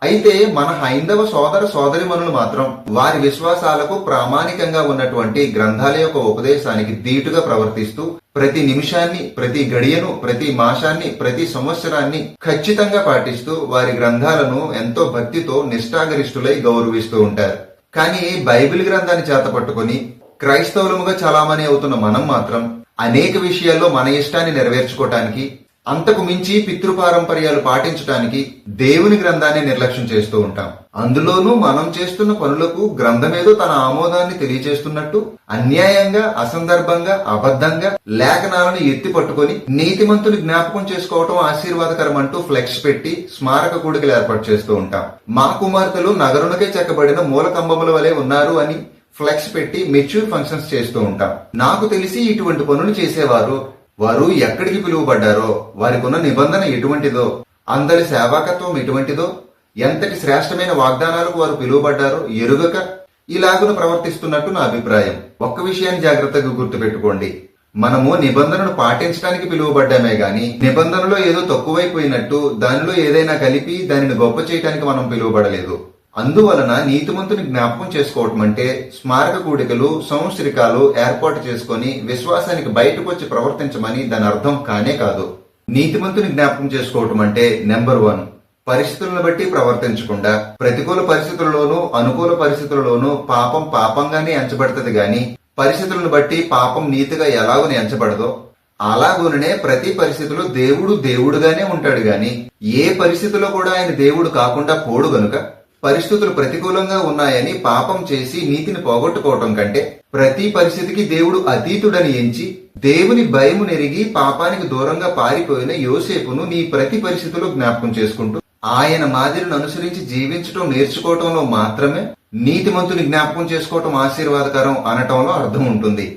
అయితే మన హైందవ సోదర సోదరిమణులు మాత్రం వారి విశ్వాసాలకు ప్రామాణికంగా ఉన్నటువంటి గ్రంథాల యొక్క ఉపదేశానికి ధీటుగా ప్రవర్తిస్తూ ప్రతి నిమిషాన్ని, ప్రతి గడియను, ప్రతి మాసాన్ని, ప్రతి సంవత్సరాన్ని ఖచ్చితంగా పాటిస్తూ వారి గ్రంథాలను ఎంతో భక్తితో నిష్ఠాగరిష్ఠులై గౌరవిస్తూ ఉంటారు. కానీ బైబిల్ గ్రంథాన్ని చేతపట్టుకుని క్రైస్తవులముగా చలామణి అవుతున్న మనం మాత్రం అనేక విషయాల్లో మన ఇష్టాన్ని నెరవేర్చుకోవటానికి, అంతకు మించి పితృపారంపర్యాలు పాటించడానికి దేవుని గ్రంథాన్ని నిర్లక్ష్యం చేస్తూ ఉంటాం. అందులోనూ మనం చేస్తున్న పనులకు గ్రంథమేదో తన ఆమోదాన్ని తెలియజేస్తున్నట్టు అన్యాయంగా, అసందర్భంగా, అబద్ధంగా లేఖనాలను ఎత్తి పట్టుకుని నీతిమంతుని జ్ఞాపకం చేసుకోవటం ఆశీర్వాదకరం అంటూ ఫ్లెక్స్ పెట్టి స్మారక కూడికలు ఏర్పాటు చేస్తూ ఉంటాం. మా కుమార్తెలు నగరునకే చెక్కబడిన మూల కంబముల వలె ఉన్నారు అని ఫ్లెక్స్ పెట్టి మెచ్యూర్ ఫంక్షన్స్ చేస్తూ ఉంటాం. నాకు తెలిసి ఇటువంటి పనులు చేసేవారు వారు ఎక్కడికి పిలువబడ్డారో, వారికి ఉన్న నిబంధన ఎటువంటిదో, అందరి సేవాకత్వం ఎటువంటిదో, ఎంతటి శ్రేష్టమైన వాగ్దానాలకు వారు పిలువబడ్డారో ఎరుగక ఇలాగును ప్రవర్తిస్తున్నట్టు నా అభిప్రాయం. ఒక్క విషయాన్ని జాగ్రత్తగా గుర్తుపెట్టుకోండి. మనము నిబంధనను పాటించడానికి పిలువబడ్డామే గాని నిబంధనలో ఏదో తక్కువైపోయినట్టు దానిలో ఏదైనా కలిపి దానిని గొప్ప చేయడానికి మనం పిలువబడలేదు. అందువలన నీతిమంతుని జ్ఞాపకం చేసుకోవటం అంటే స్మారక కూడికలు, సంవత్సరికాలు ఏర్పాటు చేసుకుని విశ్వాసానికి బయటకు వచ్చి ప్రవర్తించమని దాని అర్థం కానే కాదు. నీతిమంతుని జ్ఞాపకం చేసుకోవటం అంటే నెంబర్ 1, పరిస్థితులను బట్టి ప్రవర్తించకుండా ప్రతికూల పరిస్థితుల్లోనూ అనుకూల పరిస్థితుల్లోనూ పాపం పాపంగానే ఎంచబడుతుంది గాని పరిస్థితులను బట్టి పాపం నీతిగా ఎలాగని ఎంచబడదో అలాగునే ప్రతి పరిస్థితిలో దేవుడు దేవుడుగానే ఉంటాడు గాని ఏ పరిస్థితిలో కూడా ఆయన దేవుడు కాకుండా పోడు గనుక పరిస్థితులు ప్రతికూలంగా ఉన్నాయని పాపం చేసి నీతిని పోగొట్టుకోవటం కంటే ప్రతి పరిస్థితికి దేవుడు అతీతుడని ఎంచి దేవుని భయము నెరిగి పాపానికి దూరంగా పారిపోయిన యోసేపును నీ ప్రతి పరిస్థితిలో జ్ఞాపకం చేసుకుంటూ ఆయన మాదిరిని అనుసరించి జీవించటం నేర్చుకోవటంలో మాత్రమే నీతిమంతుని జ్ఞాపకం చేసుకోవటం ఆశీర్వాదకరం అనటంలో అర్థం ఉంటుంది.